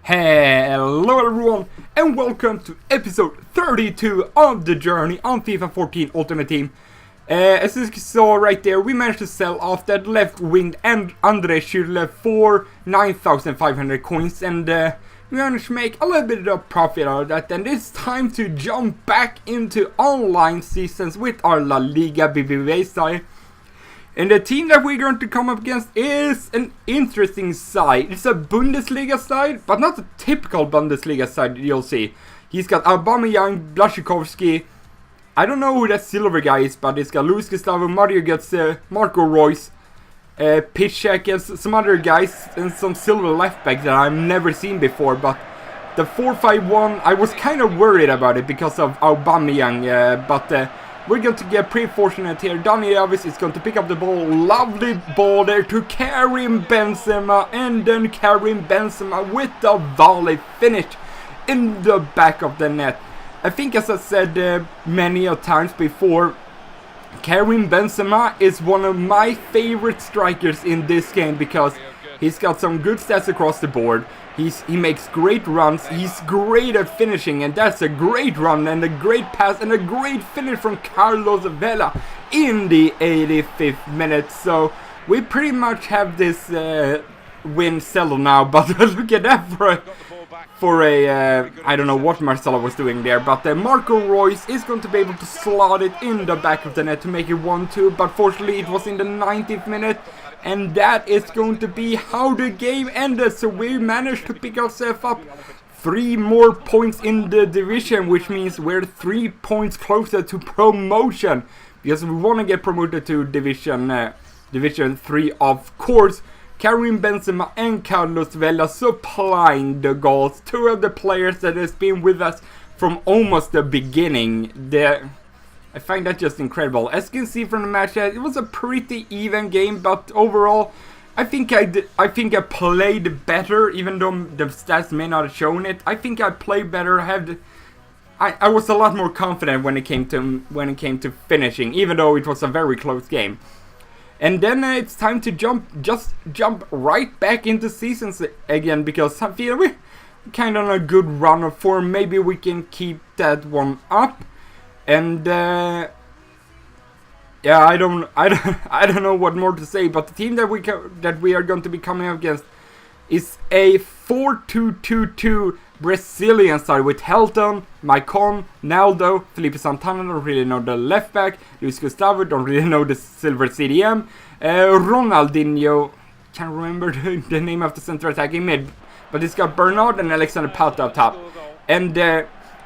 Hello everyone and welcome to episode 32 of the journey on FIFA 14 Ultimate Team. As you saw right there, we managed to sell off that left wing and Andre Schürrle for 9,500 coins, and we managed to make a little bit of profit out of that. And it's time to jump back into online seasons with our La Liga BBVA side. And the team that we're going to come up against is an interesting side. It's a Bundesliga side, but not a typical Bundesliga side you'll see. He's got Aubameyang, Blaszczykowski. I don't know who that silver guy is, but it's got Luis Gustavo, Mario Götze, Marco Reus, Piszczek, and some other guys, and some silver left back that I've never seen before. But the 4-5-1, I was kind of worried about it because of Aubameyang, but we're going to get pretty fortunate here. Dani Alves is going to pick up the ball. Lovely ball there to Karim Benzema. And then Karim Benzema with the volley finish in the back of the net. I think, as I said many a times before, Karim Benzema is one of my favorite strikers in this game because he's got some good stats across the board. He makes great runs, he's great at finishing, and that's a great run and a great pass and a great finish from Carlos Vela in the 85th minute. So we pretty much have this win settled now, but look at that for a I don't know what Marcelo was doing there, but Marco Reus is going to be able to slot it in the back of the net to make it 1-2, but fortunately it was in the 90th minute. And that is going to be how the game ended. So we managed to pick ourselves up 3 more points in the division, which means we're 3 points closer to promotion, because we want to get promoted to Division 3, of course. Karim Benzema and Carlos Vela supplying the goals. 2 of the players that has been with us from almost the beginning. I find that just incredible. As you can see from the match, it was a pretty even game, but overall, I think I played better, even though the stats may not have shown it. I think I played better. I was a lot more confident when it came to finishing, even though it was a very close game. And then it's time to jump right back into seasons again, because I feel we're kind of on a good run of form. Maybe we can keep that one up. And yeah, I don't know what more to say. But the team that we are going to be coming up against is a 4-2-2-2 Brazilian side with Helton, Maicon, Naldo, Felipe Santana, don't really know the left back, Luis Gustavo, don't really know the silver CDM, Ronaldinho, can't remember the name of the center attacking mid, but it's got Bernard and Alexander Pato up top, and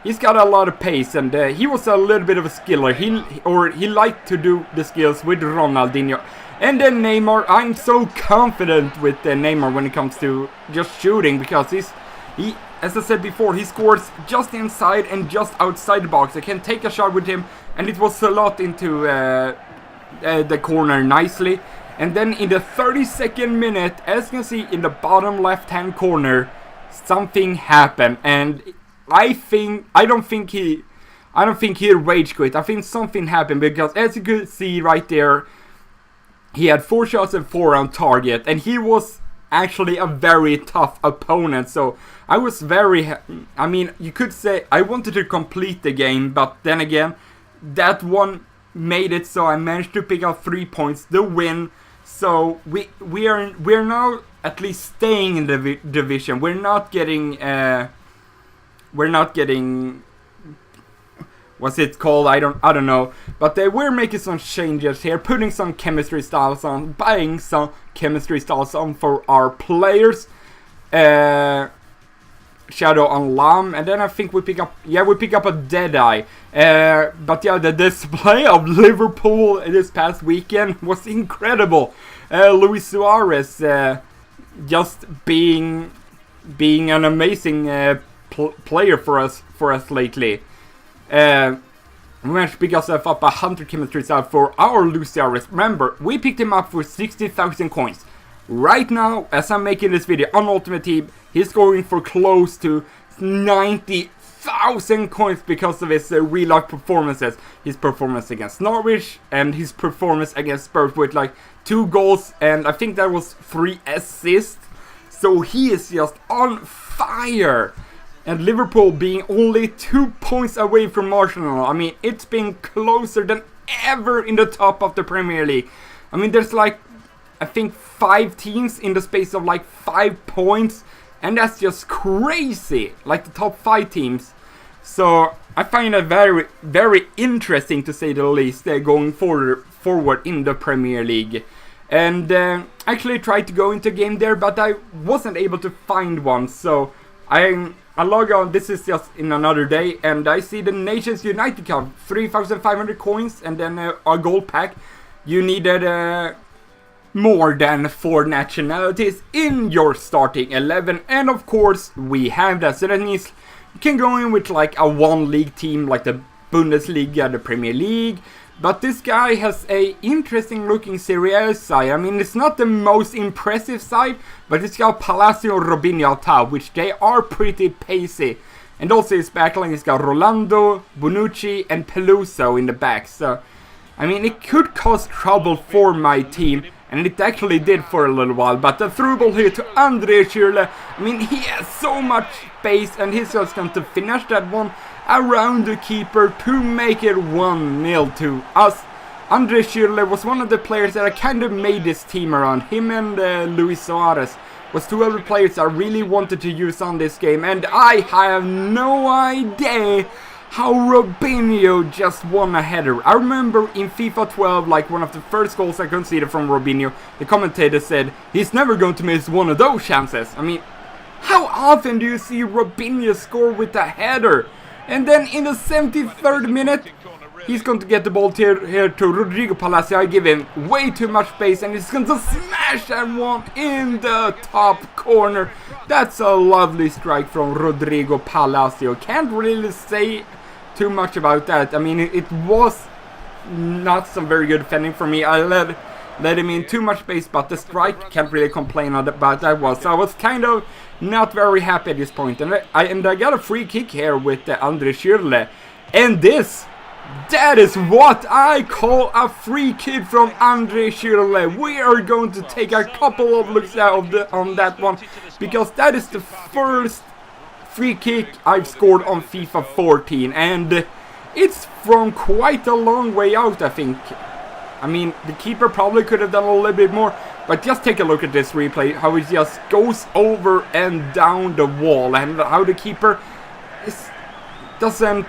he's got a lot of pace, and he was a little bit of a skiller. He liked to do the skills with Ronaldinho. And then Neymar, I'm so confident with Neymar when it comes to just shooting, because he, as I said before, he scores just inside and just outside the box. I can take a shot with him, and it was a lot into the corner nicely. And then in the 32nd minute, as you can see in the bottom left-hand corner, something happened, and I don't think he rage quit. I think something happened, because as you could see right there, he had 4 shots and 4 on target, and he was actually a very tough opponent. So I was I mean, you could say I wanted to complete the game, but then again, that one made it so I managed to pick up 3 points, the win. So we're now at least staying in the division. We're not getting what's it called? I don't know. But we're making some changes here, putting some chemistry styles on, buying some chemistry styles on for our players. Shadow on Lam, and then I think we pick up a Deadeye. But yeah, the display of Liverpool this past weekend was incredible. Luis Suarez just being an amazing player for us lately. We managed to pick ourselves up 100 chemistry stars for our Luis Suarez. Remember, we picked him up for 60,000 coins. Right now, as I'm making this video on Ultimate Team, he's going for close to 90,000 coins because of his real life performances. His performance against Norwich and his performance against Spurs with like 2 goals, and I think that was 3 assists. So he is just on fire. And Liverpool being only 2 points away from Arsenal. I mean, it's been closer than ever in the top of the Premier League. I mean, there's like, I think 5 teams in the space of like 5 points. And that's just crazy. Like the top 5 teams. So I find it very, very interesting to say the least, going forward in the Premier League. And actually tried to go into a game there, but I wasn't able to find one. So I log on, this is just in another day, and I see the Nations United Cup, 3,500 coins, and then a gold pack. You needed more than 4 nationalities in your starting 11, and of course we have that. So that means you can go in with like a one league team, like the Bundesliga, the Premier League. But this guy has a interesting looking Serie A side. I mean, it's not the most impressive side, but it's got Palacio, Robinho, on top, which they are pretty pacey. And also his backline, it's got Rolando, Bonucci, and Peluso in the back. So, I mean, it could cause trouble for my team, and it actually did for a little while. But the through ball here to Andre Schürrle, I mean, he has so much space, and he's just going to finish that one around the keeper to make it 1-0 to us. Andre Schürrle was one of the players that I kind of made this team around. Him and Luis Suarez was 2 other players I really wanted to use on this game. And I have no idea how Robinho just won a header. I remember in FIFA 12, like one of the first goals I conceded from Robinho, the commentator said, he's never going to miss one of those chances. I mean, how often do you see Robinho score with a header? And then in the 73rd minute, he's going to get the ball here to Rodrigo Palacio. I give him way too much space, and he's going to smash that one in the top corner. That's a lovely strike from Rodrigo Palacio. Can't really say too much about that. I mean, it was not some very good defending for me. I let him in too much space, but the strike, can't really complain about that one. So I was kind of not very happy at this point. And I got a free kick here with Andre Schürrle. And that is what I call a free kick from Andre Schürrle. We are going to take a couple of looks on that one, because that is the first free kick I've scored on FIFA 14. And it's from quite a long way out, I think. I mean, the keeper probably could have done a little bit more, but just take a look at this replay, how he just goes over and down the wall, and how the keeper doesn't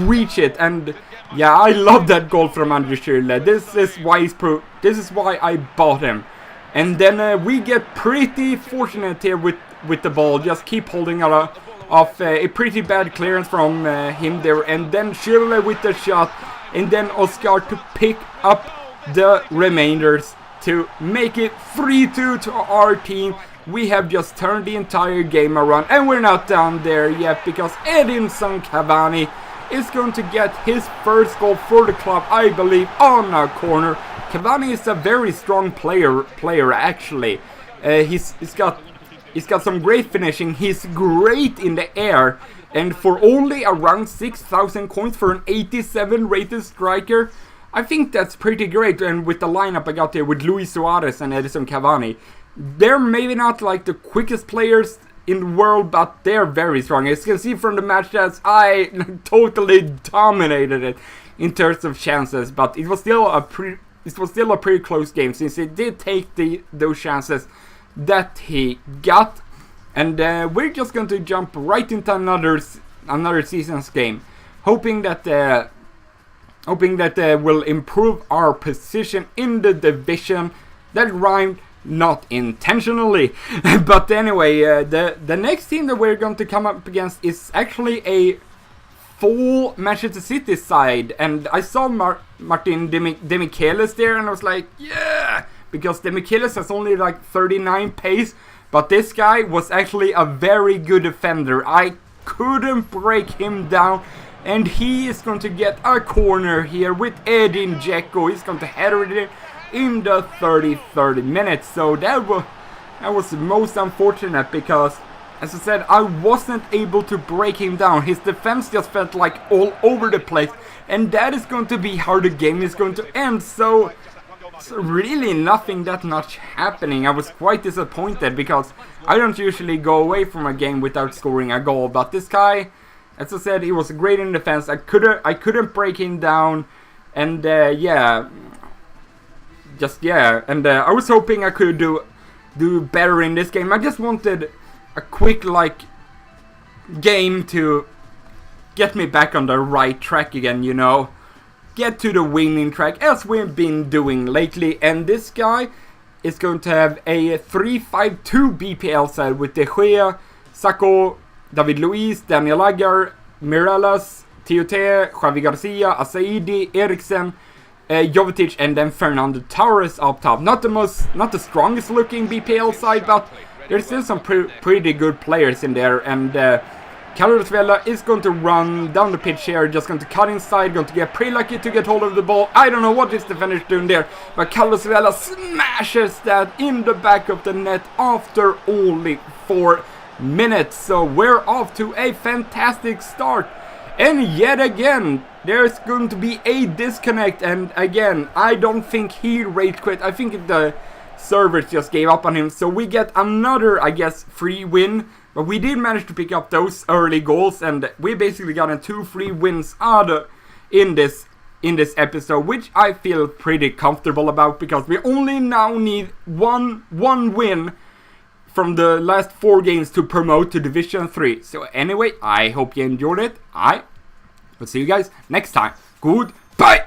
reach it. And yeah, I love that goal from Andre Schürrle. This is why I bought him. And then we get pretty fortunate here with the ball, just keep holding off a pretty bad clearance from him there, and then Schürrle with the shot. And then Oscar to pick up the remainders to make it 3-2 to our team. We have just turned the entire game around, and we're not down there yet, because Edinson Cavani is going to get his first goal for the club, I believe, on a corner. Cavani is a very strong player actually. He's got some great finishing. He's great in the air. And for only around 6,000 coins for an 87 rated striker, I think that's pretty great. And with the lineup I got there with Luis Suarez and Edinson Cavani, they're maybe not like the quickest players in the world, but they're very strong. As you can see from the match stats, I totally dominated it in terms of chances, but it was still a pretty close game, since he did take those chances that he got. And we're just going to jump right into another season's game, hoping that will improve our position in the division. That rhymed, not intentionally. But anyway, the next team that we're going to come up against is actually a full Manchester City side. And I saw Martin Demichelis there, and I was like, yeah, because Demichelis has only like 39 pace. But this guy was actually a very good defender. I couldn't break him down. And he is going to get a corner here with Edin Dzeko. He's going to header it in the 33rd minute. So that was most unfortunate, because, as I said, I wasn't able to break him down. His defense just felt like all over the place. And that is going to be how the game is going to end. So So really nothing that much happening. I was quite disappointed because I don't usually go away from a game without scoring a goal. But this guy, as I said, he was great in defense. I couldn't break him down, and yeah, and I was hoping I could do better in this game. I just wanted a quick game to get me back on the right track again, you know. Get to the winning track as we've been doing lately. And this guy is going to have a 3-5-2 BPL side with De Gea, Sacco, David Luiz, Daniel Agger, Mirallas, Tiote, Javi Garcia, Asaidi, Eriksen, Jovetic, and then Fernando Torres up top. Not the strongest looking BPL side, but there's still some pretty good players in there. And Carlos Vela is going to run down the pitch here, just going to cut inside, going to get pretty lucky to get hold of the ball. I don't know what this defender's doing there, but Carlos Vela smashes that in the back of the net after only 4 minutes. So we're off to a fantastic start. And yet again, there's going to be a disconnect, and again, I don't think he rage quit. I think the servers just gave up on him, so we get another, I guess, free win. But we did manage to pick up those early goals, and we basically got 2 free wins in this episode, which I feel pretty comfortable about because we only now need one win from the last 4 games to promote to Division 3. So anyway, I hope you enjoyed it. I will see you guys next time. Goodbye!